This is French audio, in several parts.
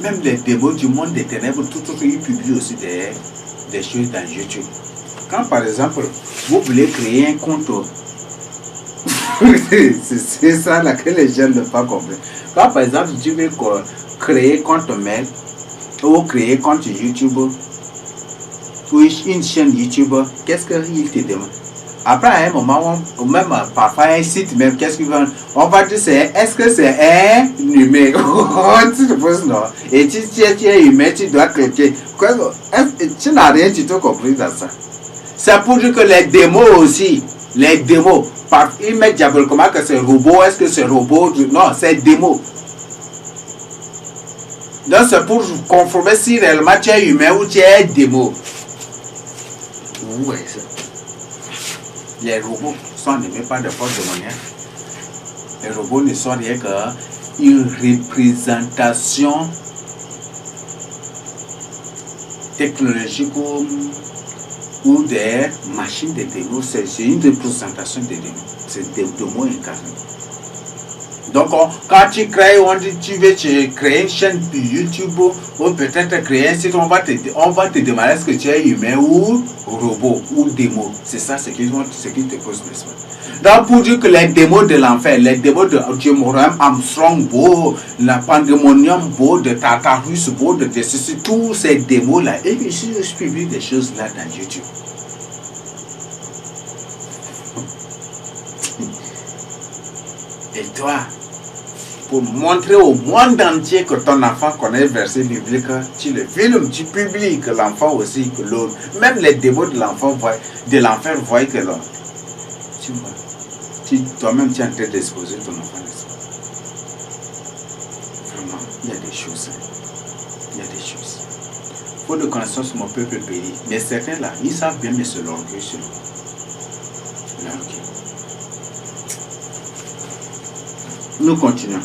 Même les démons du monde des ténèbres, tout autre, ils publient aussi des choses dans YouTube. Quand par exemple, vous voulez créer un compte, c'est ça là que les gens n'ont pas compris. Quand par exemple, tu veux créer compte mail ou créer compte YouTube ou une chaîne YouTube, qu'est-ce qu'il te demande? Après, à un moment, ou même parfois un site même, qu'est-ce qu'ils veulent? On va dire, est-ce que c'est un numéro? Tu te poses non. Et tu es humain, tu dois cliquer. Tu n'as rien du tout compris dans ça. C'est pour dire que les démos aussi, les démos, ils mettent diaboliquement que c'est robot, est-ce que c'est robot? Non, c'est démo. Donc c'est pour conformer si réellement tu es humain ou tu es démo. Ouais, ça. Les robots sont animés par des forces démoniaques. Les robots ne sont rien qu'une représentation technologique ou des machines de démons. C'est une représentation des démons. C'est des démons incarnés. Donc, quand tu crées, tu veux créer une chaîne YouTube ou peut-être créer un site, on va te demander est-ce que tu es humain ou robot ou démon. C'est ça ce qu'ils te posent. Donc, pour dire que les démons de l'enfer, les démons de Jimoram, Armstrong, Beau, la Pandemonium, Beau, de Tartarus, Beau, de ceci, tous ces démons-là, et je publie des choses là dans YouTube. Et toi, pour montrer au monde entier que ton enfant connaît le verset biblique, tu le filmes, tu publies que l'enfant aussi, que l'autre, même les démons de l'enfant de l'enfer voient que là, tu vois, toi-même tu es en train d'exposer ton enfant. Vraiment, il y a des choses. Il y a des choses. Pour de connaissance, mon peuple périt. Mais certains là, ils savent bien, mais c'est l'orgueil sur eux. L'orgueil. Nous continuons.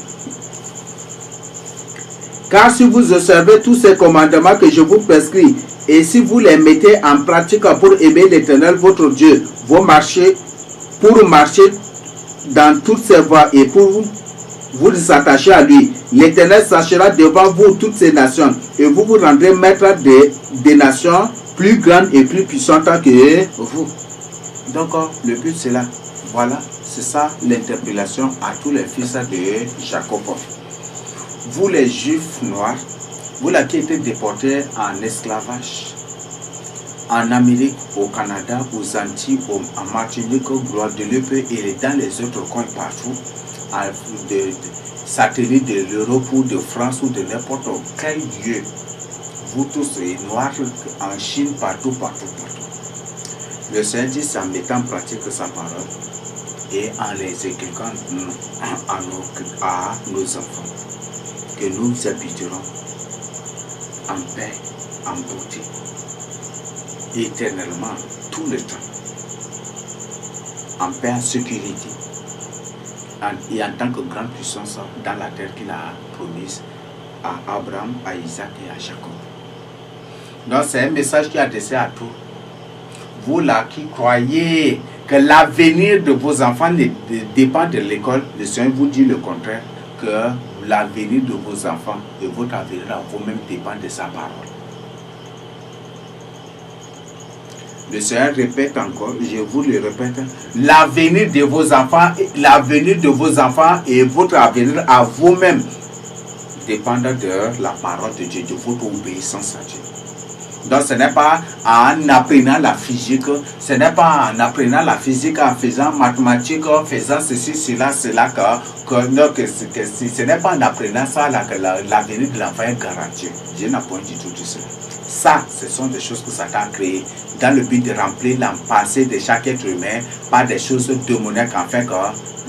Car si vous observez tous ces commandements que je vous prescris, et si vous les mettez en pratique pour aimer l'Éternel votre Dieu, pour marcher dans toutes ses voies et pour vous attacher à lui, l'Éternel sachera devant vous toutes ces nations, et vous vous rendrez maître des nations plus grandes et plus puissantes que vous. Donc, le but c'est là. Voilà, c'est ça l'interpellation à tous les fils de Jacob. Vous les Juifs noirs, vous là qui étiez déportés en esclavage, en Amérique, au Canada, aux Antilles, en Martinique, au Guadeloupe et dans les autres coins partout, de satellites de l'Europe ou de France ou de n'importe quel lieu, vous tous les noirs en Chine, partout. Le Seigneur dit en mettant en pratique sa parole et en les inculquant à nos enfants, que nous habiterons en paix, en beauté, éternellement, tout le temps, en paix, en sécurité, et en tant que grande puissance dans la terre qu'il a promise à Abraham, à Isaac et à Jacob. Donc c'est un message qui est adressé à tous. Vous là qui croyez que l'avenir de vos enfants dépend de l'école, le Seigneur vous dit le contraire, que l'avenir de vos enfants et votre avenir à vous-même dépend de sa parole. Le Seigneur répète encore, je vous le répète, l'avenir de vos enfants et votre avenir à vous-même dépendent de la parole de Dieu, de votre obéissance à Dieu. Donc ce n'est pas en apprenant la physique, ce n'est pas en apprenant la physique, en faisant mathématiques, en faisant ceci, cela, ce n'est pas en apprenant ça là que l'avenir de l'enfant est garanti. Dieu n'a point du tout de cela. Ça, ce sont des choses que Satan a créées dans le but de remplir la pensée de chaque être humain par des choses démoniaques afin que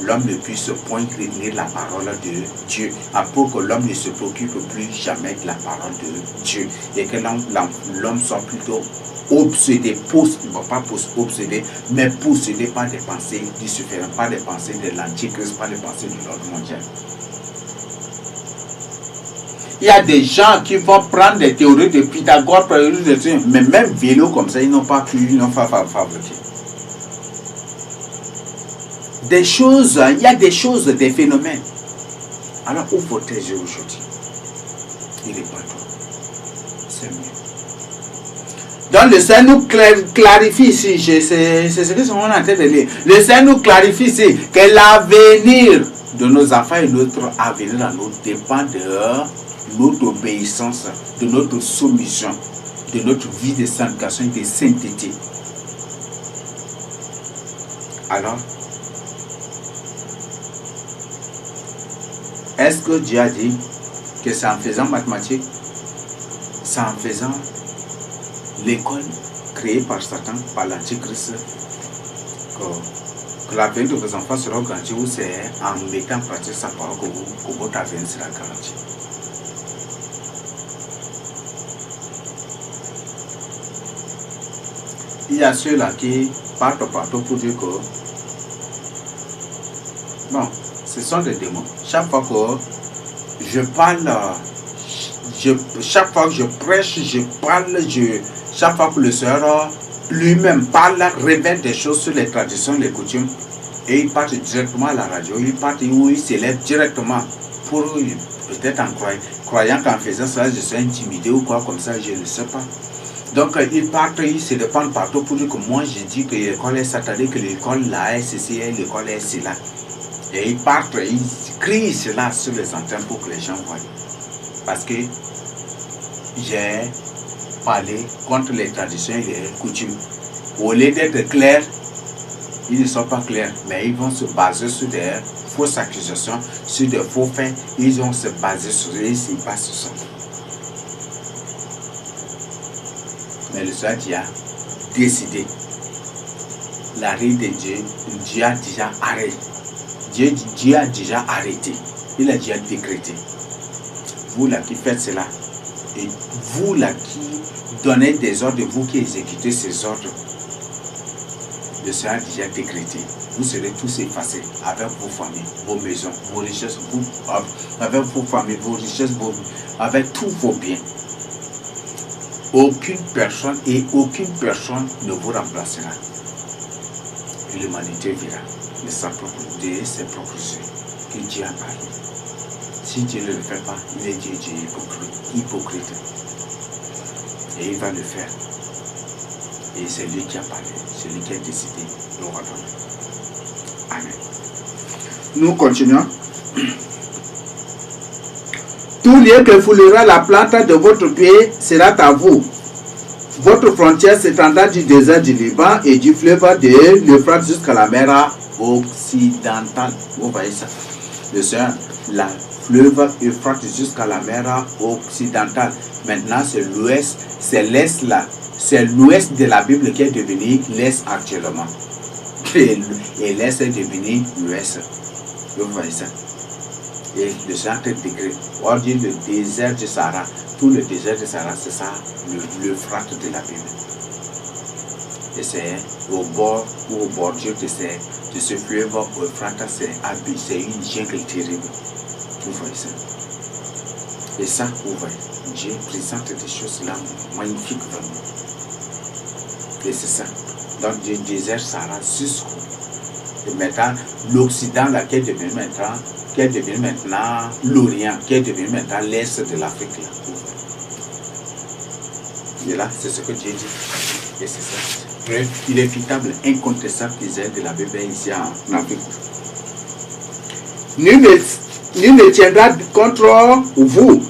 l'homme ne puisse point retenir la parole de Dieu, pour que l'homme ne se préoccupe plus jamais de la parole de Dieu et que l'homme soit plutôt obsédé, obsédé, mais possédé par des pensées différentes, par des pensées de l'Antichrist, par des pensées de l'ordre mondial. Il y a des gens qui vont prendre des théories de Pythagore, mais même vélo comme ça, ils n'ont pas fabriqué. Des choses, il y a des choses, des phénomènes. Alors, ouvre tes yeux aujourd'hui. il est partout. C'est mieux. Donc le Seigneur nous clarifie ici, c'est ce que nous sommes en train de lire. Le Seigneur nous clarifie ici que l'avenir de nos enfants et notre avenir à nous dépend de notre obéissance, de notre soumission, de notre vie de sanctification et de sainteté. Alors, est-ce que Dieu a dit que c'est en faisant mathématiques, c'est en faisant l'école créée par Satan, par l'Antichrist, que l'avenir de vos enfants sera garanti, ou c'est en mettant en pratique sa parole que votre avenir sera garanti? Il y a ceux-là qui partent partout pour dire que, bon, ce sont des démons. Chaque fois que je parle, chaque fois que je prêche, je parle, chaque fois que le Seigneur lui-même parle, révèle des choses sur les traditions, les coutumes, et il part directement à la radio, il part où il s'élève directement pour peut-être en croyant qu'en faisant cela, je suis intimidé ou quoi comme ça, je ne sais pas. Donc il part, il se répand partout pour dire que moi je dis que l'école est satanique, que l'école là est ceci, l'école est cela. Et il part, il crie cela sur les antennes pour que les gens voient. Parce que j'ai parlé contre les traditions et les coutumes. Au lieu d'être clairs, ils ne sont pas clairs, mais ils vont se baser sur des fausses accusations, sur des faux faits. Ils vont se baser sur eux, ils passent sur ça. Mais le Seigneur a décidé. L'arrêt de Dieu, Dieu a déjà arrêté. Dieu a déjà arrêté. Il a déjà décrété. Vous là qui faites cela, et vous là qui donnez des ordres, vous qui exécutez ces ordres, le Seigneur a déjà décrété. Vous serez tous effacés avec vos familles, vos maisons, vos richesses, avec vos familles, vos richesses, avec tous vos biens. Aucune personne ne vous remplacera. Et l'humanité verra de ses propres yeux que Dieu a parlé. Si Dieu ne le fait pas, il est Dieu hypocrite. Et il va le faire. Et c'est lui qui a parlé, c'est lui qui a décidé de nous redonner. Amen. Nous continuons. Tout lieu que foulera la plante de votre pied sera à vous. Votre frontière s'étendra du désert du Liban et du fleuve de l'Euphrate jusqu'à la mer occidentale. Vous voyez ça? Le Seigneur, la fleuve Euphrate jusqu'à la mer occidentale. Maintenant, c'est l'ouest, c'est l'est là. C'est l'ouest de la Bible qui est devenu l'est actuellement. Et l'est est devenu l'ouest. Vous voyez ça? Et le Seigneur décret. On dit le désert du Sahara. Tout le désert du Sahara, c'est ça, l'Euphrate de la Bible. Et c'est au bord ou au bordure de ce fleuve Euphrate, c'est une jungle terrible. Vous voyez ça? Et ça, vous voyez, Dieu présente des choses là magnifiques vraiment. Et c'est ça. Donc du désert Sahara jusqu'au. Et maintenant, l'Occident, là, qui est devenu maintenant l'Orient, qui est devenu maintenant l'Est de l'Afrique. Et là, c'est ce que Dieu dit. Et c'est ça. Inévitable, incontestable désert de la Bible ici en Afrique. Nul ne tiendra contre vous.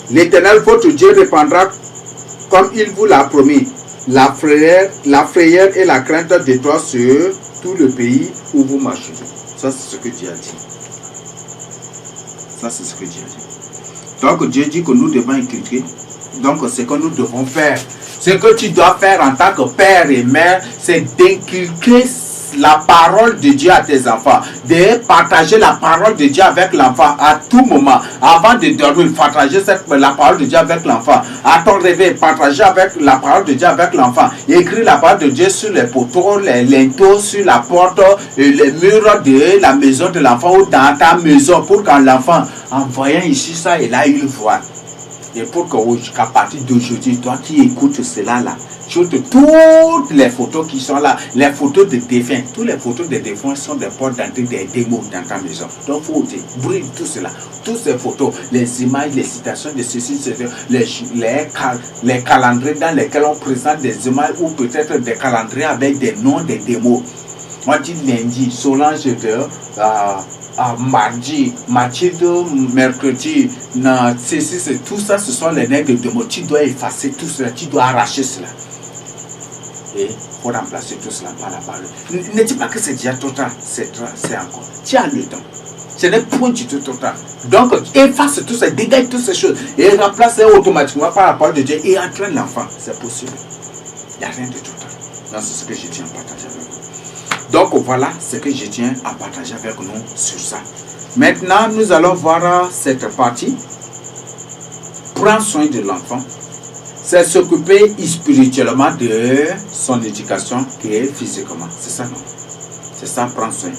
L'Éternel, votre Dieu, répandra comme il vous l'a promis. La frayeur et la crainte de toi sur tout le pays où vous marchez. Ça, c'est ce que Dieu a dit. Ça, c'est ce que Dieu a dit. Donc, Dieu dit que nous devons inculquer. Donc, ce que nous devons faire, ce que tu dois faire en tant que père et mère, c'est d'inculquer la parole de Dieu à tes enfants, de partager la parole de Dieu avec l'enfant à tout moment. Avant de dormir, partager la parole de Dieu avec l'enfant. À ton réveil, partager la parole de Dieu avec l'enfant. Écrire la parole de Dieu sur les poteaux, les linteaux, sur la porte, les murs de la maison de l'enfant ou dans ta maison pour quand l'enfant, en voyant ici ça et là, il voit. Et pour qu'à partir d'aujourd'hui, toi qui écoutes cela là, toutes les photos qui sont là, les photos de défunts, toutes les photos de défunts sont des portes d'entrée, des démos dans ta maison. Donc il faut brûler tout cela. Toutes ces photos, les images, les citations de ceci, les calendriers dans lesquels on présente des images ou peut-être des calendriers avec des noms des démos. On dit lundi, Solange de mardi, Mathilde, mercredi, tout ça, ce sont les nègres de démos. Tu dois effacer tout cela, tu dois arracher cela. Et il faut remplacer tout cela par la parole. Ne dis pas que c'est déjà trop tard, c'est encore. Tu as le temps. Ce n'est point du tout trop tard. Donc, efface tout ça, dégage toutes ces choses et remplace automatiquement par la parole de Dieu et entraîne l'enfant. C'est possible. Il n'y a rien de trop tard. Donc, c'est ce que je tiens à partager avec vous. Donc, voilà ce que je tiens à partager avec nous sur ça. Maintenant, nous allons voir cette partie. Prends soin de l'enfant. C'est s'occuper spirituellement de son éducation et physiquement. C'est ça, non? C'est ça, prendre soin.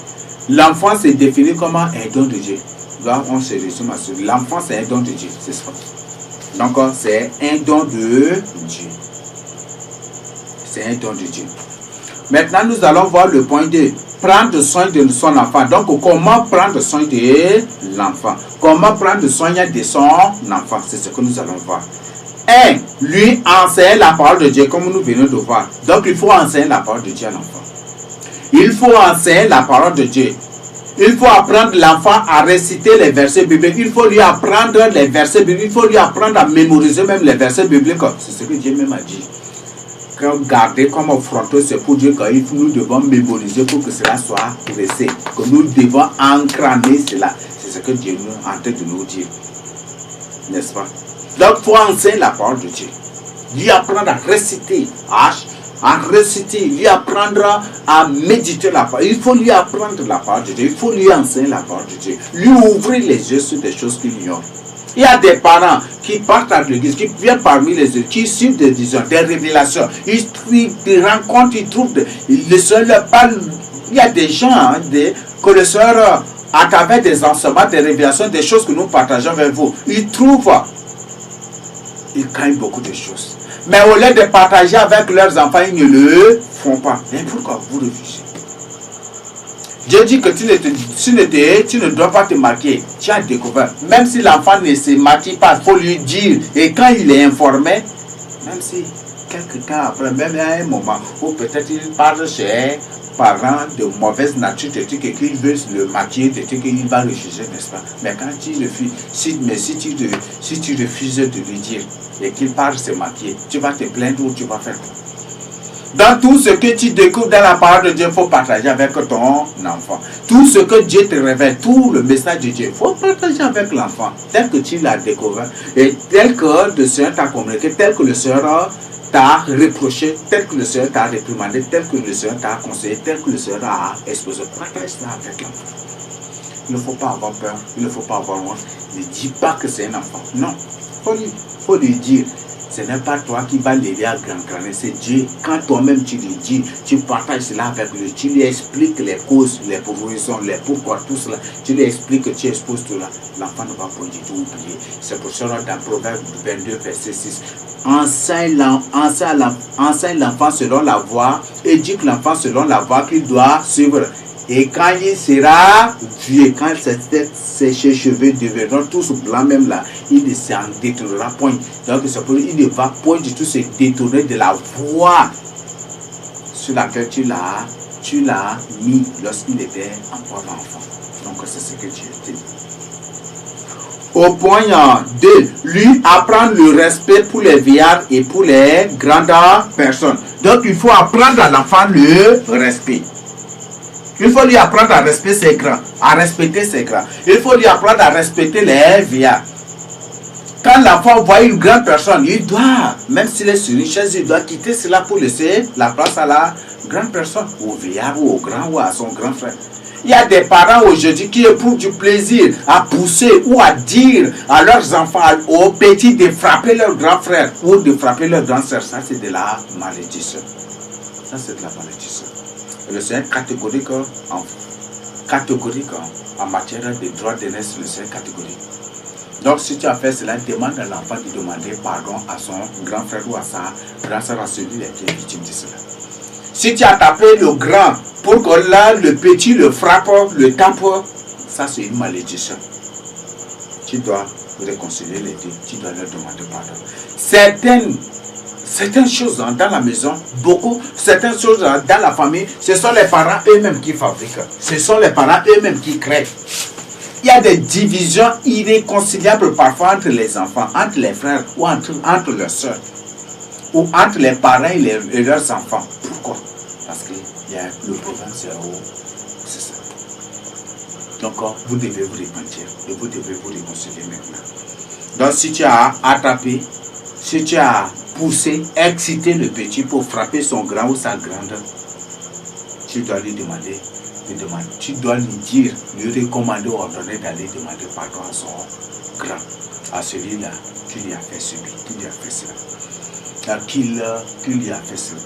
L'enfant se définit comme un don de Dieu. Là, on se résume à ça. L'enfant, c'est un don de Dieu. C'est ça. Donc, c'est un don de Dieu. C'est un don de Dieu. Maintenant, nous allons voir le point 2. Prendre soin de son enfant. Donc, comment prendre soin de l'enfant? Comment prendre soin de son enfant? C'est ce que nous allons voir. 1. Lui enseigner la parole de Dieu comme nous venons de voir. Donc il faut enseigner la parole de Dieu à l'enfant. Il faut enseigner la parole de Dieu. Il faut apprendre l'enfant à réciter les versets bibliques. Il faut lui apprendre les versets bibliques. Il faut lui apprendre à mémoriser même les versets bibliques. C'est ce que Dieu même a dit. Garder comme frontaux, c'est pour dire que nous devons mémoriser pour que cela soit resté. Que nous devons encramer cela. C'est ce que Dieu est en train de nous dire. N'est-ce pas? Donc, il faut enseigner la parole de Dieu. Lui apprendre à réciter, lui apprendre à méditer la parole. Il faut lui apprendre la parole de Dieu. Il faut lui enseigner la parole de Dieu. Lui ouvrir les yeux sur des choses qu'il ignore. Il y a des parents qui partent à l'église, qui viennent parmi les autres, qui suivent des visions, des révélations. Ils rencontrent, ils trouvent, le Seigneur leur parle. Il y a des gens, que le Seigneur, à travers des enseignements, des révélations, des choses que nous partageons avec vous, ils trouvent. Ils gagnent beaucoup de choses. Mais au lieu de partager avec leurs enfants, ils ne le font pas. Et pourquoi vous refusez? Dieu dit que tu ne dois pas te maquiller. Tu as découvert. Même si l'enfant ne se maquille pas, il faut lui dire. Et quand il est informé, même si quelques temps après, même à un moment où peut-être il parle chez parents de mauvaise nature, de trucs et qu'il veut le maquiller, de trucs qu'il va refuser, n'est-ce pas? Mais quand tu refuses, si tu refuses de lui dire et qu'il parle se maquiller, tu vas te plaindre ou tu vas faire quoi? Dans tout ce que tu découvres dans la parole de Dieu, il faut partager avec ton enfant. Tout ce que Dieu te révèle, tout le message de Dieu, il faut partager avec l'enfant, tel que tu l'as découvert et tel que le Seigneur t'a communiqué, tel que le Seigneur t'a reproché, tel que le Seigneur t'a réprimandé, tel que le Seigneur t'a conseillé, tel que le Seigneur t'a exposé. Partage cela avec l'enfant. Il ne faut pas avoir peur, il ne faut pas avoir honte. Ne dis pas que c'est un enfant. Non, il faut lui dire. Ce n'est pas toi qui vas l'aider à grand-crâner, c'est Dieu. Quand toi-même tu lui dis, tu partages cela avec lui, tu lui expliques les causes, les propositions, les pourquoi, tout cela, tu lui expliques que tu exposes tout là, l'enfant ne va pas du tout oublier. C'est pour cela dans Proverbe 22, verset 6, enseigne l'enfant selon la voie, éduque l'enfant selon la voie qu'il doit suivre. Et quand il sera vieux, quand ses cheveux deviendront tous blancs même là, il ne s'en détournera point. Donc c'est pour lui, il ne va point du tout se détourner de la voie sur laquelle tu l'as mis lorsqu'il était encore enfant. Donc c'est ce que Dieu dit. Au point 2, lui apprendre le respect pour les vieillards et pour les grandes personnes. Donc il faut apprendre à l'enfant le respect. Il faut lui apprendre à respecter ses grands, à respecter ses grands. Il faut lui apprendre à respecter les vieillards. Quand l'enfant voit une grande personne, il doit, même s'il est sur une chaise, il doit quitter cela pour laisser la place à la grande personne, au vieillard ou au grand ou à son grand frère. Il y a des parents aujourd'hui qui éprouvent du plaisir à pousser ou à dire à leurs enfants, aux petits, de frapper leur grand frère ou de frapper leur grand soeur. Ça, c'est de la malédiction. Ça, c'est de la malédiction. Le Seigneur catégorique en matière de droit de naissance, le Seigneur catégorique. Donc si tu as fait cela, demande à l'enfant de demander pardon à son grand frère ou à sa grande sœur, à celui qui est victime de cela. Si tu as tapé le grand pour que là le petit le frappe, le tape, ça c'est une malédiction. Tu dois réconcilier les deux, tu dois leur demander pardon. Certaines choses dans la maison, certaines choses dans la famille, ce sont les parents eux-mêmes qui fabriquent. Ce sont les parents eux-mêmes qui créent. Il y a des divisions irréconciliables parfois entre les enfants, entre les frères ou entre leurs soeurs, ou entre les parents et leurs enfants. Pourquoi? Parce que le problème c'est ça. Donc vous devez vous repentir et vous devez vous réconcilier maintenant. Donc si tu as attrapé, si tu as poussé, excité le petit pour frapper son grand ou sa grande, tu dois lui demander, tu dois lui dire, lui recommander ou ordonner d'aller demander pardon à son grand, à celui-là qui lui a fait subir, qui lui a fait cela, qui lui a fait cela.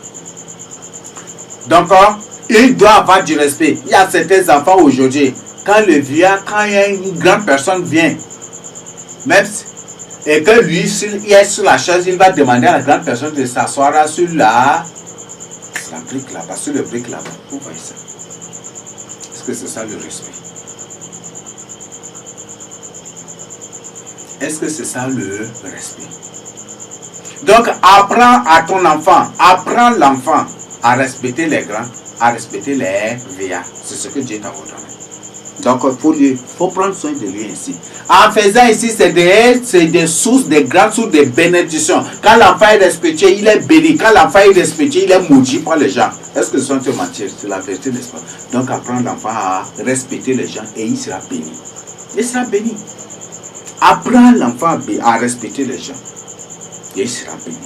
Donc, il doit avoir du respect. Il y a certains enfants aujourd'hui, quand il y a une grande personne vient, même et que lui, s'il est sur la chaise, il va demander à la grande personne de s'asseoir sur la brique là-bas, sur le brique là-bas. Vous voyez ça? Est-ce que c'est ça le respect? Est-ce que c'est ça le respect? Donc, apprends à ton enfant, apprends l'enfant à respecter les grands, à respecter les vieillards. C'est ce que Dieu t'a ordonné. Donc, il faut prendre soin de lui ainsi. En faisant ici, c'est des sources, des grandes sources de bénédiction. Quand l'enfant est respecté, il est béni. Quand l'enfant est respecté, il est maudit par les gens. Est-ce que ce sont te mentir? C'est la vérité, n'est-ce pas? Donc, apprendre l'enfant à respecter les gens et il sera béni. Il sera béni. Apprends l'enfant à respecter les gens et il sera béni.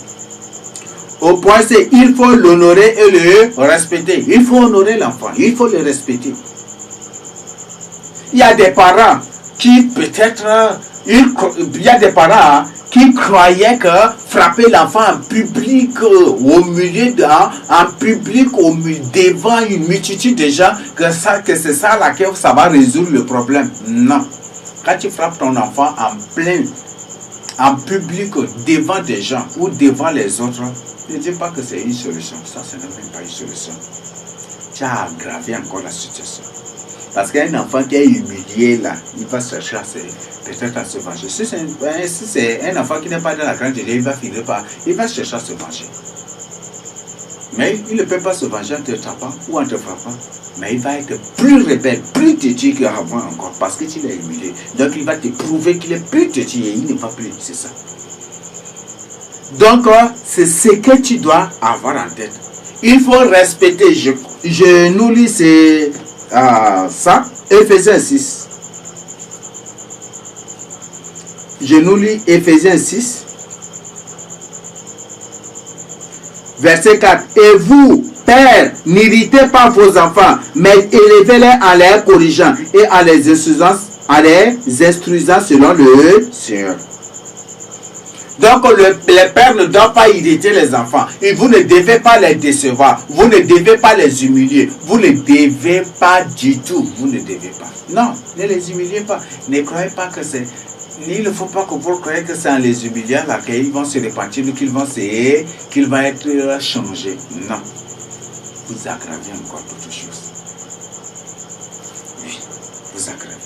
Au point, c'est il faut l'honorer et le respecter. Il faut honorer l'enfant, il faut le respecter. Il y a des parents qui peut-être, il y a des parents qui croyaient que frapper l'enfant en public, au milieu en public, devant une multitude de gens, que c'est ça laquelle ça va résoudre le problème. Non. Quand tu frappes ton enfant en public, devant des gens ou devant les autres, ne dis pas que c'est une solution. Ça, ce n'est même pas une solution. Tu as aggravé encore la situation. Parce qu'un enfant qui est humilié là, il va chercher peut-être à se venger. Si c'est un enfant qui n'est pas dans la crainte de Dieu, il va chercher à se venger. Mais il ne peut pas se venger en te tapant ou en te frappant. Mais il va être plus rebelle, plus têtu qu'avant encore, parce que tu l'as humilié. Donc il va te prouver qu'il est plus têtu et il ne va plus, c'est ça. Donc c'est ce que tu dois avoir en tête. Il faut respecter, je nous lis ça, Éphésiens 6. Je nous lis Éphésiens 6, verset 4. Et vous, pères, n'irritez pas vos enfants, mais élevez-les en les corrigeant et en les instruisant selon le Seigneur. Donc les pères ne doivent pas irriter les enfants. Et vous ne devez pas les décevoir. Vous ne devez pas les humilier. Vous ne devez pas du tout. Vous ne devez pas. Non, ne les humiliez pas. Ne croyez pas que c'est... Il ne faut pas que vous croyez que c'est en les humiliant là qu'ils vont se repentir, qu'ils vont être changés. Non. Vous aggravez encore d'autres choses. Oui, vous aggravez.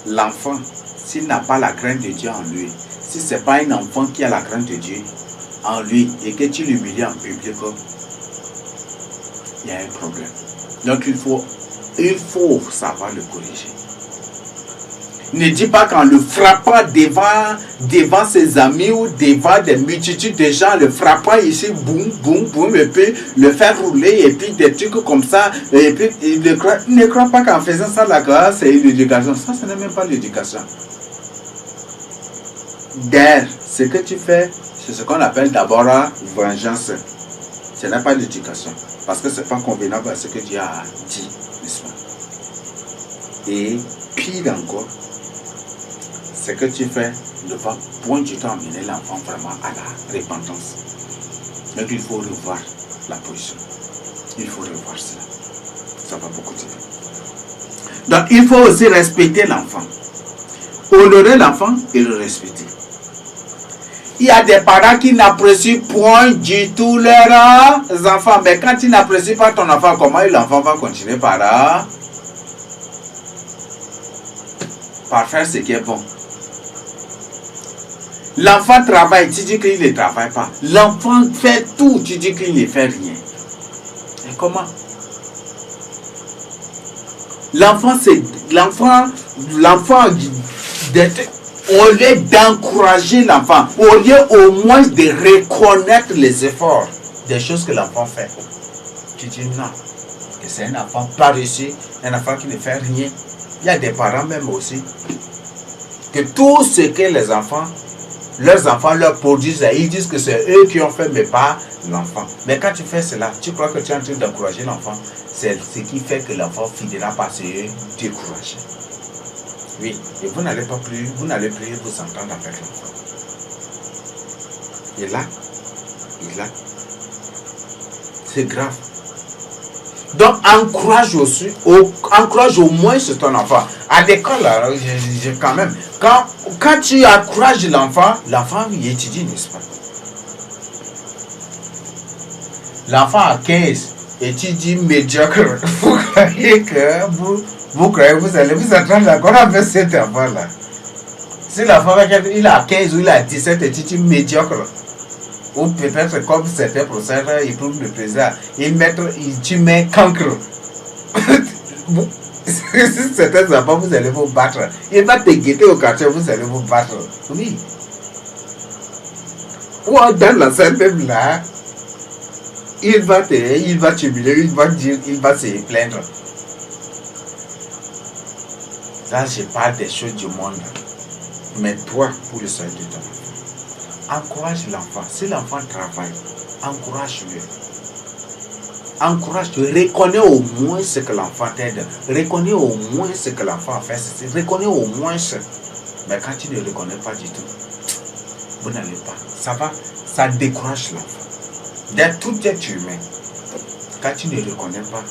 L'enfant, s'il n'a pas la crainte de Dieu en lui, si ce n'est pas un enfant qui a la crainte de Dieu en lui et que tu l'humilies en public, il y a un problème. Donc il faut savoir le corriger. Ne dis pas qu'en le frappant devant ses amis ou devant des multitudes de gens, le frappant ici, boum, boum, boum, et puis le faire rouler, et puis des trucs comme ça, et puis ne crois pas qu'en faisant ça, là, c'est une éducation. Ça, ce n'est même pas l'éducation. D'ailleurs, ce que tu fais, c'est ce qu'on appelle d'abord la vengeance. Ce n'est pas l'éducation. Parce que ce n'est pas convenable à ce que Dieu a dit, n'est-ce pas? Et pire encore, ce que tu fais ne va point du tout amener l'enfant vraiment à la repentance. Donc il faut revoir la position. Il faut revoir cela. Ça va beaucoup t'aider. Donc il faut aussi respecter l'enfant. Honorer l'enfant et le respecter. Il y a des parents qui n'apprécient point du tout leurs enfants. Mais quand tu n'apprécies pas ton enfant, comment l'enfant va continuer par faire ce qui est bon? L'enfant travaille, tu dis qu'il ne travaille pas. L'enfant fait tout, tu dis qu'il ne fait rien. Et comment? L'enfant, au lieu d'encourager l'enfant, au lieu au moins de reconnaître les efforts des choses que l'enfant fait, tu dis non, que c'est un enfant paresseux, un enfant qui ne fait rien. Il y a des parents même aussi, que tout ce que leurs enfants leur produisent, ils disent que c'est eux qui ont fait, mais pas l'enfant. Mais quand tu fais cela, tu crois que tu es en train d'encourager l'enfant. C'est ce qui fait que l'enfant finira par se décourager. Oui, et vous n'allez plus vous entendre avec l'enfant. Et là, c'est grave. Donc, encourage au moins ton enfant. À l'école, quand même, quand tu encourages l'enfant il étudie, n'est-ce pas? L'enfant à 15 étudie médiocre. Vous croyez que vous allez vous attendre encore avec cet enfant-là? Si l'enfant il a 15 ou il a 17 études médiocre, ou peut-être comme certains professeurs, ils prouvent le président, tu mets cancre. Certains enfants, vous allez vous battre. Il va te guetter au quartier, vous allez vous battre. Oui. Ou dans la scène même là, il va t'humilier, il va se plaindre. Là, je parle des choses du monde. Mais toi, pour le salut de ton enfant, encourage l'enfant. Si l'enfant travaille, encourage-le. Encourage-le. Reconnais au moins ce que l'enfant t'aide. Reconnais au moins ce que l'enfant a fait. Reconnais au moins ce. Mais quand tu ne reconnais pas du tout, vous n'allez pas. Ça décourage l'enfant. D'être tout être humain. Quand tu ne reconnais pas,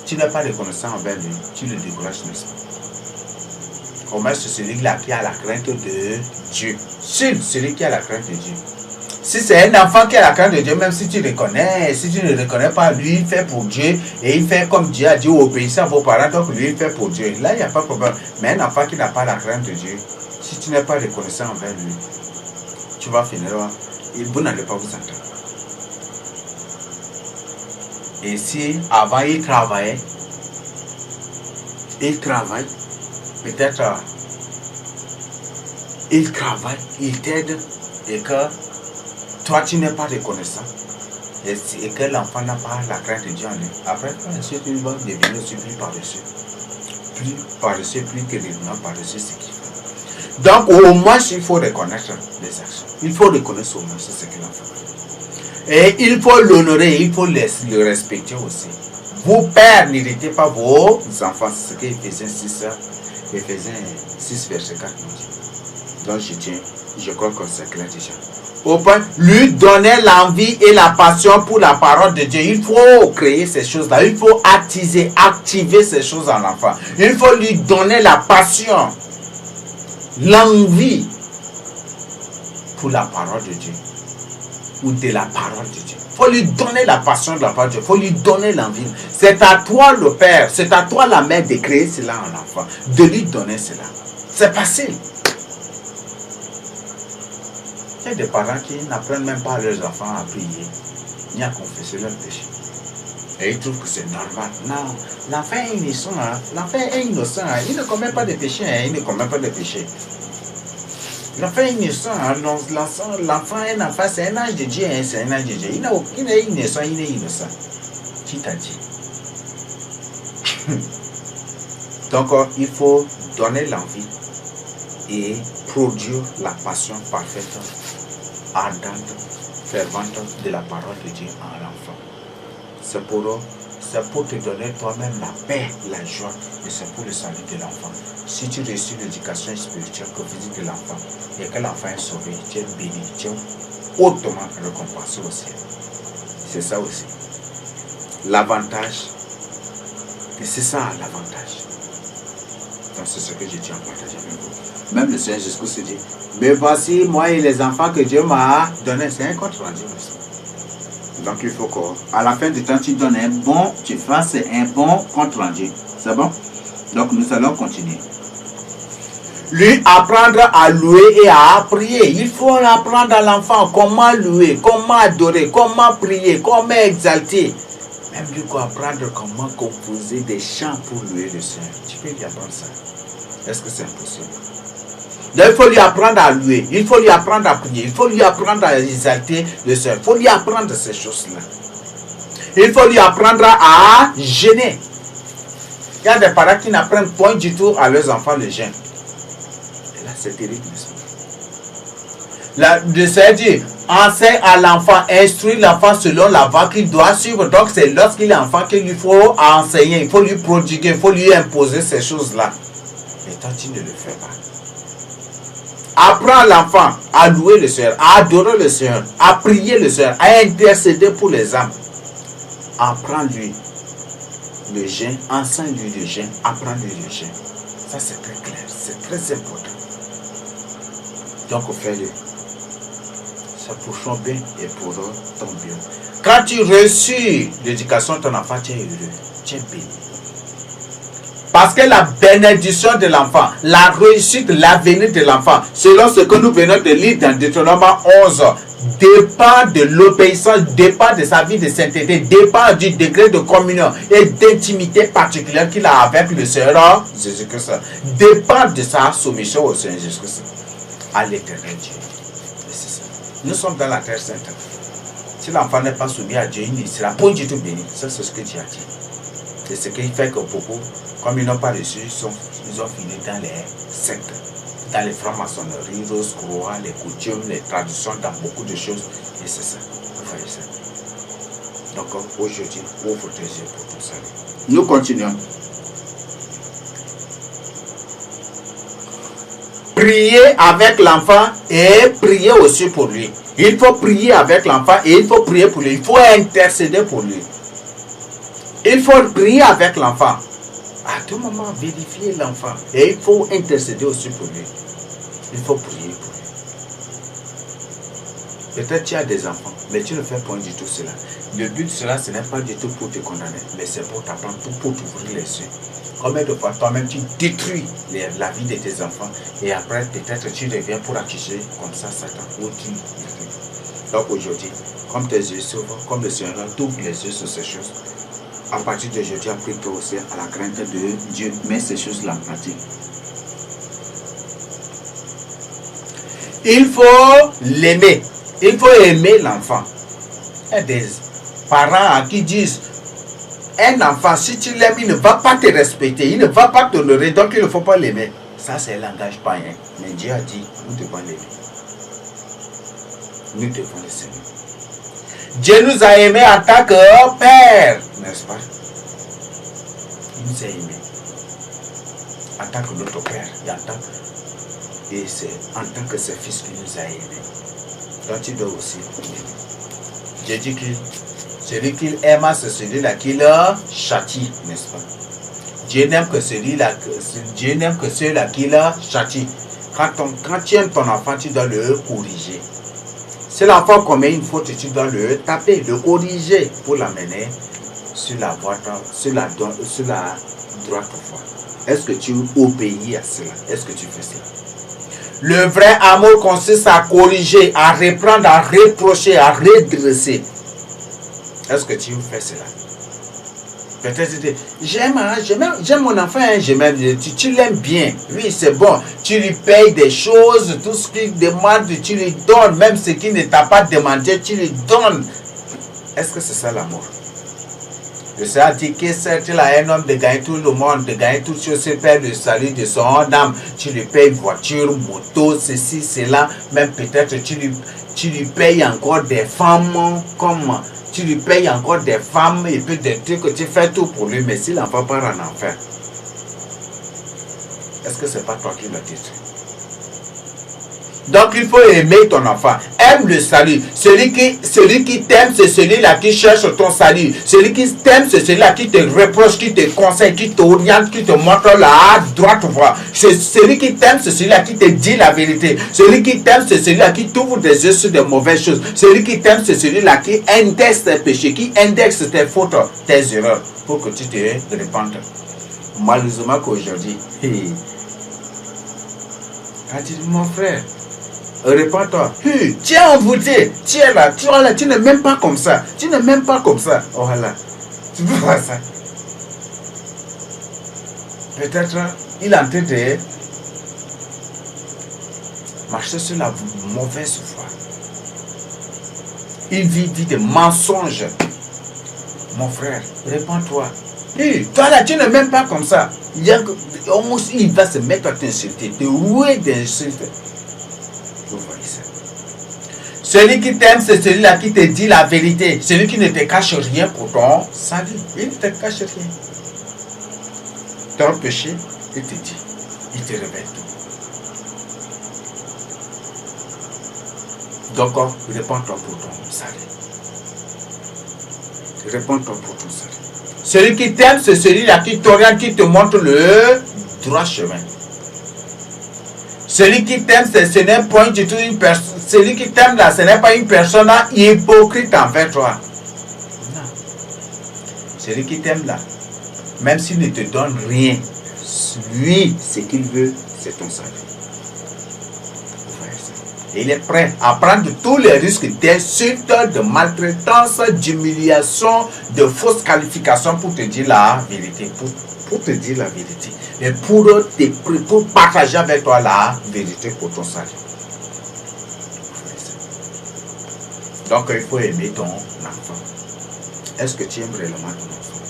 tu n'es pas reconnaissant envers lui, tu le décourages, n'est-ce pas? Comment c'est celui-là qui a la crainte de Dieu? Celui qui a la crainte de Dieu. Si c'est un enfant qui a la crainte de Dieu, même si tu reconnais, si tu ne reconnais pas, lui il fait pour Dieu et il fait comme Dieu a dit, obéissez à vos parents, donc lui il fait pour Dieu. Là, il n'y a pas de problème. Mais un enfant qui n'a pas la crainte de Dieu, si tu n'es pas reconnaissant envers lui, tu vas finir, vous n'allez pas vous entendre. Et si avant il travaille, peut-être il travaille, il t'aide et que toi tu n'es pas reconnaissant et que l'enfant n'a pas la crainte de Dieu en lui. Après, ensuite il va devenir aussi plus paresseux, plus que réellement paresseux ce qu'il fait. Donc au moins il faut reconnaître les actions. Il faut reconnaître au moins ce que l'enfant fait. Et il faut l'honorer, il faut le respecter aussi. Vos pères, n'irritez pas vos enfants. C'est ce que Ephésiens 6, verset 4 nous dit. Donc je crois que c'est clair déjà. Au point, lui donner l'envie et la passion pour la parole de Dieu. Il faut créer ces choses-là. Il faut activer ces choses en l'enfant. Il faut lui donner la passion, l'envie pour la parole de Dieu. Ou de la parole de Dieu. Il faut lui donner la passion de la parole de Dieu. Il faut lui donner l'envie. C'est à toi le père, c'est à toi la mère de créer cela en enfant. De lui donner cela. C'est facile. Il y a des parents qui n'apprennent même pas à leurs enfants à prier, ni à confesser leurs péchés. Et ils trouvent que c'est normal. Non, l'enfant est innocent. L'enfant est innocent. Il ne commet pas de péché. Il ne commet pas de péché. L'enfant est innocent. L'enfant est un enfant. C'est un ange de Dieu. C'est un ange de Dieu. Il est innocent. Il est innocent. Qui t'a dit? Donc, il faut donner l'envie et produire la passion parfaite, ardente, fervente de la parole de Dieu en l'enfant. C'est pour te donner toi-même la paix, la joie, et c'est pour le salut de l'enfant. Si tu reçois l'éducation spirituelle que physique de l'enfant et que l'enfant est sauvé, tu es béni, tu es hautement récompensé au ciel. C'est ça aussi. L'avantage, et c'est ça l'avantage. Donc c'est ce que je tiens à partager avec vous. Même le Seigneur Jésus-Christ dit, mais voici moi et les enfants que Dieu m'a donnés. C'est un compte rendu. Donc il faut qu'à la fin du temps, tu donnes un bon, tu fasses un bon compte rendu. C'est bon? Donc nous allons continuer. Lui apprendre à louer et à prier. Il faut apprendre à l'enfant comment louer, comment adorer, comment prier, comment exalter. Même lui apprendre comment composer des chants pour louer le Seigneur. Tu peux lui apprendre ça. Est-ce que c'est impossible? Donc, il faut lui apprendre à louer, il faut lui apprendre à prier, il faut lui apprendre à exalter le Seigneur. Il faut lui apprendre ces choses-là. Il faut lui apprendre à jeûner. Il y a des parents qui n'apprennent point du tout à leurs enfants le jeûne. Et là, c'est terrible. Le Seigneur dit, enseigne à l'enfant, instruis l'enfant selon la voie qu'il doit suivre. Donc, c'est lorsqu'il est enfant qu'il lui faut enseigner, il faut lui prodiguer, il faut lui imposer ces choses-là. Mais toi, tu ne le fais pas. Apprends l'enfant à louer le Seigneur, à adorer le Seigneur, à prier le Seigneur, à intercéder pour les âmes. Apprends-lui le jeûne, enseigne-lui le jeûne, apprends-lui le jeûne. Ça, c'est très clair, c'est très important. Donc, fais-le. C'est pour ton bien et pour ton bien. Quand tu reçus l'éducation de ton enfant, tu es heureux, tu es béni. Parce que la bénédiction de l'enfant, la réussite, l'avenir de l'enfant, selon ce que nous venons de lire dans Deutéronome 11, dépend de l'obéissance, dépend de sa vie de sainteté, dépend du degré de communion et d'intimité particulière qu'il a avec le Seigneur Jésus-Christ, dépend de sa soumission au Seigneur Jésus-Christ, à l'éternel Dieu. C'est ça. Nous sommes dans la terre sainte. Si l'enfant n'est pas soumis à Dieu, il ne sera pas du tout béni. Ça, c'est ce que Dieu a dit. C'est ce qui fait que beaucoup, comme ils n'ont pas reçu, ils ont fini dans les sectes, dans les francs-maçonneries, rose-croix, les coutumes, les traditions, dans beaucoup de choses. Et c'est ça. Vous voyez ça. Donc aujourd'hui, ouvre tes yeux pour ton salut. Nous continuons. Prier avec l'enfant et prier aussi pour lui. Il faut prier avec l'enfant et il faut prier pour lui. Il faut intercéder pour lui. Il faut prier avec l'enfant. À tout moment, vérifier l'enfant. Et il faut intercéder aussi pour lui. Il faut prier pour lui. Peut-être tu as des enfants, mais tu ne fais pas du tout cela. Le but de cela, ce n'est pas du tout pour te condamner, mais c'est pour t'apprendre, pour t'ouvrir les yeux. Combien de fois toi-même tu détruis la vie de tes enfants et après peut-être tu reviens pour accuser comme ça Satan ou tu. Donc aujourd'hui, comme tes yeux s'ouvrent, comme le Seigneur t'ouvre les yeux sur ces choses, à partir d'aujourd'hui, applique-toi aussi à la crainte de Dieu. Mets ces choses-là en pratique. Il faut l'aimer. Il faut aimer l'enfant. Il y a des parents qui disent, un enfant, si tu l'aimes, il ne va pas te respecter, il ne va pas t'honorer, donc il ne faut pas l'aimer. Ça, c'est un langage païen. Mais Dieu a dit, nous devons l'aimer. Nous devons le aimer. Dieu nous a aimés en tant que Père, n'est-ce pas? Il nous a aimés en tant que notre Père et c'est en tant que ses fils qu'il nous a aimés. Donc tu dois aussi aimer. Dieu dit que celui qu'il aime, c'est celui-là qu'il châtie, n'est-ce pas? Dieu n'aime que celui-là, Dieu n'aime que celui-là qu'il châtie. Quand tu aimes ton enfant, tu dois le corriger. Si l'enfant commet une faute, tu dois le taper, le corriger pour l'amener sur la droite voie. Est-ce que tu obéis à cela? Est-ce que tu fais cela? Le vrai amour consiste à corriger, à reprendre, à reprocher, à redresser. Est-ce que tu fais cela? Peut-être j'aime mon enfant, tu l'aimes bien. Oui, c'est bon. Tu lui payes des choses, tout ce qu'il demande, tu lui donnes. Même ce qu'il ne t'a pas demandé, tu lui donnes. Est-ce que c'est ça l'amour? Le Seigneur dit que certes, il a un homme de gagner tout le monde, de gagner toutes choses, c'est faire le salut de son âme. Tu lui payes voiture, moto, ceci, cela. Même peut-être tu lui payes encore des femmes comme... Tu lui payes encore des femmes et puis des trucs que tu fais tout pour lui, mais s'il n'envoie pas en enfer, est-ce que c'est pas toi qui l'as détruit? Donc il faut aimer ton enfant. Aime le salut. Celui qui t'aime, c'est celui-là qui cherche ton salut. Celui qui t'aime, c'est celui-là qui te reproche, qui te conseille, qui t'oriente, qui te montre la droite voie. Celui qui t'aime, c'est celui-là qui te dit la vérité. Celui qui t'aime, c'est celui-là qui t'ouvre des yeux sur de mauvaises choses. Celui qui t'aime, c'est celui-là qui indexe tes péchés, qui indexe tes fautes, tes erreurs, pour que tu te répandes. Malheureusement qu'aujourd'hui, quand tu dis, mon frère, répands-toi. Tu es envoûté. Tu es là. Tu n'es même pas comme ça. Tu n'es même pas comme ça. Oh là. Tu peux voir ça. Peut-être il est en train de marcher sur la mauvaise voie. Il vit des mensonges. Mon frère, répands-toi. Toi là, tu n'es même pas comme ça. Il va se mettre à t'insulter, te rouer d'insultes. Vous voyez ça. Celui qui t'aime, c'est celui-là qui te dit la vérité. Celui qui ne te cache rien pour ton salut. Il ne te cache rien. Ton péché, il te dit. Il te révèle tout. Donc, réponds-toi pour ton salut. Réponds-toi pour ton salut. Celui qui t'aime, c'est celui-là qui t'oriente, qui te montre le droit chemin. Celui qui t'aime, ce n'est pas du tout une personne. Celui qui t'aime là, ce n'est pas une personne hypocrite envers toi. Non. Celui qui t'aime là, même s'il ne te donne rien, lui, ce qu'il veut, c'est ton salut. Et il est prêt à prendre tous les risques d'insultes, de maltraitance, d'humiliation, de fausses qualifications pour te dire la vérité. Pour te dire la vérité. Et pour partager avec toi la vérité pour ton salut. Donc il faut aimer ton enfant. Est-ce que tu aimes réellement ton enfant?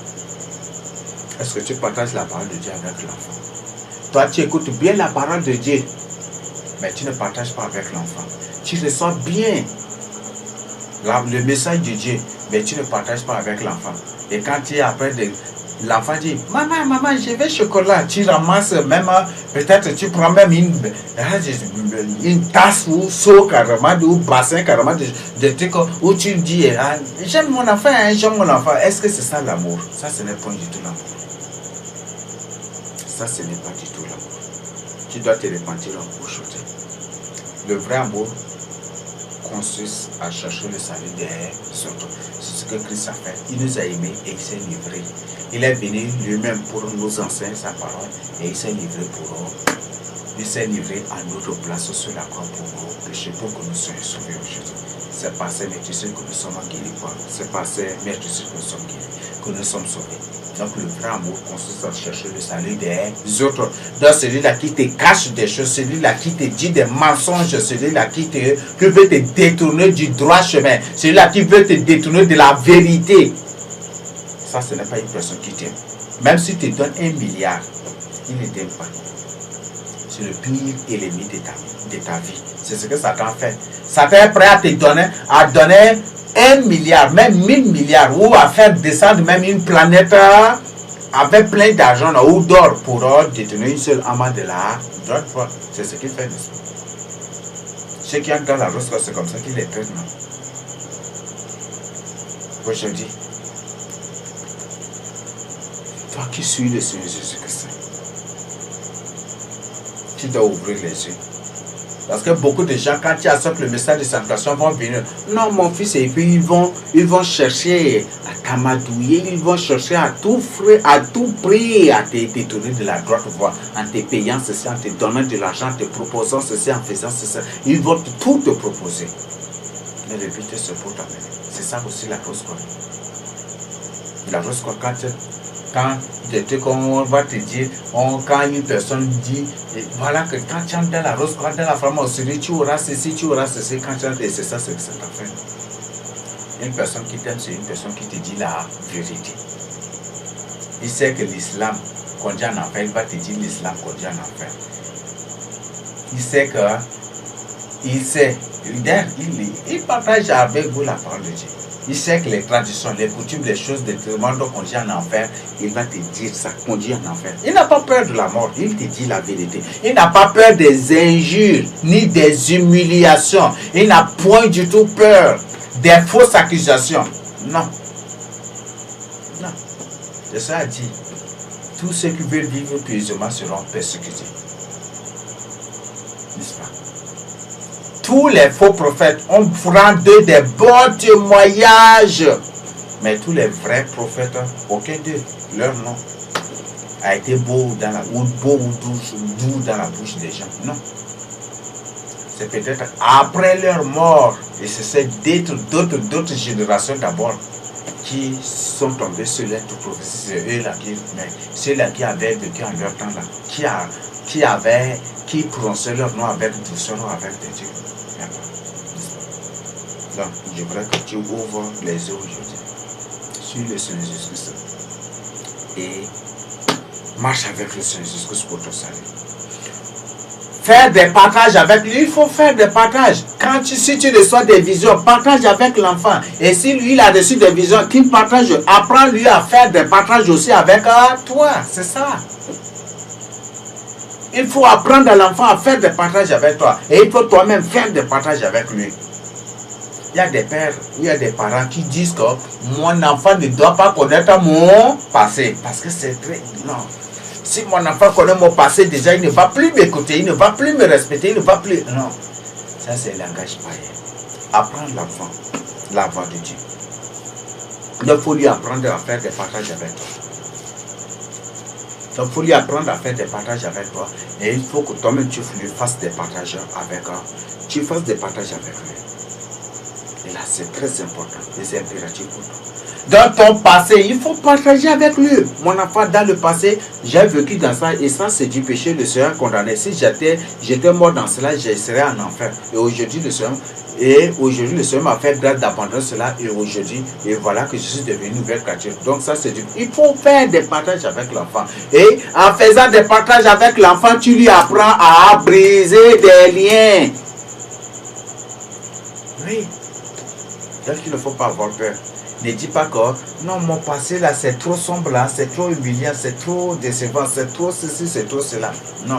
Est-ce que tu partages la parole de Dieu avec l'enfant? Toi, tu écoutes bien la parole de Dieu, mais tu ne partages pas avec l'enfant. Tu reçois bien le message de Dieu, mais tu ne partages pas avec l'enfant. Et quand tu es après, l'enfant dit, maman, je veux chocolat. Tu ramasses même, peut-être tu prends même une tasse ou seau carrément, ou bassin carrément, de trucs où tu dis, j'aime mon enfant, j'aime mon enfant. Est-ce que c'est ça l'amour? Ça, ce n'est pas du tout l'amour. Ça, ce n'est pas du tout l'amour. Tu dois te repentir aujourd'hui. Le vrai amour consiste à chercher le salut des autres. C'est ce que Christ a fait. Il nous a aimés et il s'est livré. Il est venu lui-même pour nous enseigner sa parole et il s'est livré pour nous. Il s'est livré à notre place sur la croix pour nos péchés, pour que nous soyons sauvés aujourd'hui. C'est par ces métissures que nous sommes guéris. C'est par ces métissures que nous sommes guéris, que nous sommes sauvés. Donc le vrai amour consiste à chercher le salut des autres. Donc celui-là qui te cache des choses, celui-là qui te dit des mensonges, celui-là qui veut te détourner du droit chemin, celui-là qui veut te détourner de la vérité. Ça, ce n'est pas une personne qui t'aime. Même si tu te donnes 1 milliard, il ne t'aime pas. C'est le pire ennemi de ta vie. C'est ce que Satan fait. Satan est prêt à te donner, 1 milliard, même 1000 milliards, ou à faire descendre même une planète avec plein d'argent ou d'or pour détenir une seule âme de la droite foi. C'est ce qu'il fait, n'est-ce pas? Ceux qui entrent dans la rose, c'est comme ça qu'il les traite. Aujourd'hui, toi qui suis le Seigneur Jésus-Christ, tu dois ouvrir les yeux. Parce que beaucoup de gens, quand tu acceptes le message de sanctification, vont venir. Non, mon fils, et puis ils vont chercher à t'amadouiller, ils vont chercher à tout prix à te détourner de la droite voie, en te payant ceci, en te donnant de l'argent, en te proposant ceci, en faisant ceci. Ils vont tout te proposer. Mais le but, c'est pour t'amener. C'est ça aussi la rose quoi. La rose quoi, quand on va te dire, quand une personne dit, voilà que quand tu entres dans la rose, quand dans la pharmacie, tu auras ceci, quand tu entres, c'est ça, c'est cette affaire. Une personne qui t'aime, c'est une personne qui te dit la vérité. Il sait que l'islam conduit en enfer, il va te dire l'islam conduit en enfer. Il partage avec vous la parole de Dieu. Il sait que les traditions, les coutumes, les choses de demande qu'on dit en enfer, il va te dire ça, qu'on dit en enfer. Il n'a pas peur de la mort, il te dit la vérité. Il n'a pas peur des injures, ni des humiliations. Il n'a point du tout peur des fausses accusations. Non. Non. C'est ça a dit. Tous ceux qui veulent vivre pieusement seront persécutés. N'est-ce pas? Tous les faux prophètes ont rendu des bons témoignages. Mais tous les vrais prophètes, aucun d'eux, leur nom a été beau dans la ou doux dans la bouche des gens. Non. C'est peut-être après leur mort, et c'est d'autres générations d'abord qui sont tombés sur les tout prophéties. C'est eux là mais ceux-là qui avaient vécu en leur temps là, qui prononçaient leur nom avec douceur, avec des dieux. Donc, je voudrais que tu ouvres les yeux aujourd'hui sur le Seigneur Jésus-Christ et marche avec le Seigneur Jésus-Christ pour ton salut. Faire des partages avec lui, il faut faire des partages. Si tu reçois des visions, partage avec l'enfant. Et si lui, il a reçu des visions, qu'il partage, apprends-lui à faire des partages aussi avec toi. C'est ça. Il faut apprendre à l'enfant à faire des partages avec toi. Et il faut toi-même faire des partages avec lui. Il y a des pères, il y a des parents qui disent que mon enfant ne doit pas connaître mon passé. Parce que c'est très... Non. Si mon enfant connaît mon passé, déjà, il ne va plus m'écouter, il ne va plus me respecter, il ne va plus... Non. Ça, c'est le langage païen. Apprendre l'enfant la voix de Dieu. Il faut lui apprendre à faire des partages avec toi. Donc, il faut lui apprendre à faire des partages avec toi. Et il faut que toi-même, tu lui fasses des partages avec toi. Tu fasses des partages avec lui. Et là, c'est très important. C'est impératif pour toi. Dans ton passé, il faut partager avec lui. Mon enfant, dans le passé, j'ai vécu dans ça. Et ça, c'est du péché. Le Seigneur condamné. Si j'étais mort dans cela, je serais en enfer. Et aujourd'hui, le Seigneur m'a fait grâce d'abandonner cela. Et aujourd'hui, et voilà que je suis devenu une nouvelle créature. Donc ça, c'est du... Il faut faire des partages avec l'enfant. Et en faisant des partages avec l'enfant, tu lui apprends à briser des liens. Oui. Donc il ne faut pas avoir peur. Ne dis pas que non, mon passé là c'est trop sombre là, c'est trop humiliant, c'est trop décevant, c'est trop ceci, c'est trop cela. Non.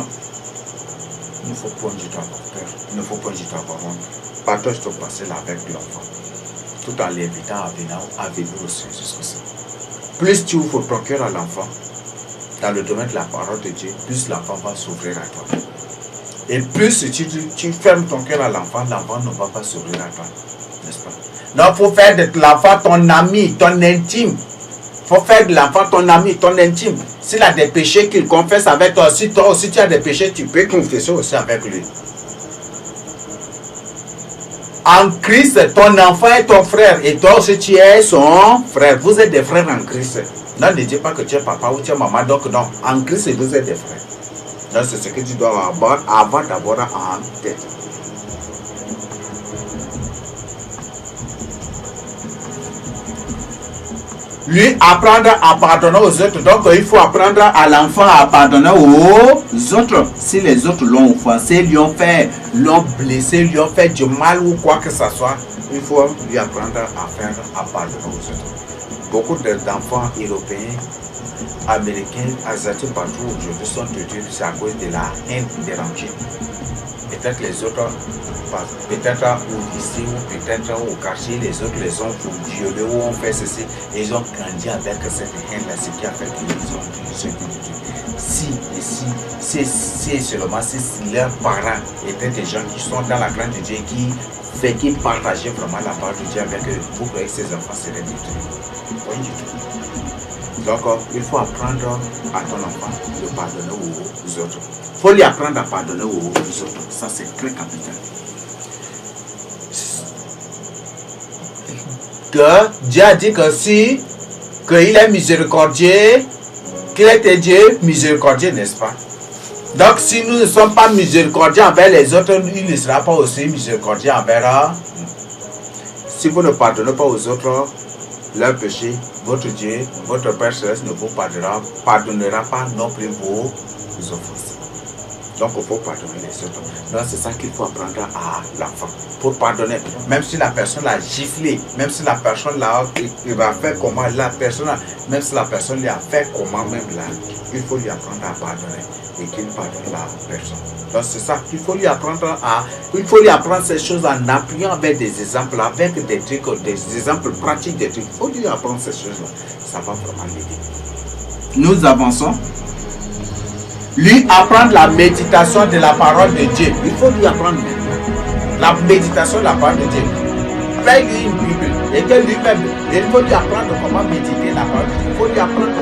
Il ne faut pas du tout avoir peur. Il ne faut pas du tout avoir honte. Partage ton passé là avec l'enfant. Tout en l'invitant à venir au Seigneur Jésus. Plus tu ouvres ton cœur à l'enfant, dans le domaine de la parole de Dieu, plus l'enfant va s'ouvrir à toi. Et plus tu fermes ton cœur à l'enfant, l'enfant ne va pas s'ouvrir à toi. N'est-ce pas? Non, il faut faire de l'enfant ton ami, ton intime. Il faut faire de l'enfant ton ami, ton intime. S'il a des péchés qu'il confesse avec toi, si toi aussi tu as des péchés, tu peux confesser aussi avec lui. En Christ, ton enfant est ton frère et toi aussi tu es son frère. Vous êtes des frères en Christ. Non, ne dis pas que tu es papa ou tu es maman. Donc non, en Christ, vous êtes des frères. Donc c'est ce que tu dois avoir d'abord en tête. Lui apprendre à pardonner aux autres. Donc il faut apprendre à l'enfant à pardonner aux autres. Si les autres l'ont offensé, lui ont blessé, lui ont fait du mal ou quoi que ce soit, il faut lui apprendre à pardonner aux autres. Beaucoup d'enfants européens, américains, asiatiques partout aujourd'hui sont tués, c'est à cause de la haine dérangée. Peut-être les autres, peut-être au lycée ou peut-être au quartier, les autres les ont violés ou ont fait ceci. Et ils ont grandi avec cette haine-là, ce qui a fait qu'ils ont tué. Si seulement si leurs parents étaient des gens qui sont dans la crainte de Dieu, qui partageaient vraiment la part de Dieu avec eux, vous croyez que ces enfants seraient détruits? Pas du tout. Donc, il faut apprendre à ton enfant de pardonner aux autres. Il faut lui apprendre à pardonner aux autres. Ça, c'est très capital. Que Dieu a dit que qu'il est miséricordieux, qu'il est Dieu miséricordieux, n'est-ce pas? Donc, si nous ne sommes pas miséricordieux envers les autres, il ne sera pas aussi miséricordieux envers nous. Si vous ne pardonnez pas aux autres leurs péchés, votre Dieu, votre Père Céleste ne vous pardonnera pas non plus vos offenses. Donc il faut pardonner les autres. Donc c'est ça qu'il faut apprendre à l'enfant. Pour pardonner, même si la personne l'a giflé, même si la personne l'a fait comment, même si la personne lui a fait comment même là, il faut lui apprendre à pardonner et qu'il pardonne la personne. Donc c'est ça qu'il faut lui apprendre ces choses en appuyant avec des exemples, avec des trucs, des exemples pratiques des trucs. Il faut lui apprendre ces choses-là. Ça va vraiment l'aider. Nous avançons. Lui apprendre la méditation de la parole de Dieu. Il faut lui apprendre la méditation de la parole de Dieu. Paye-lui une Bible et que lui-même, il faut lui apprendre comment méditer la parole. Il faut lui apprendre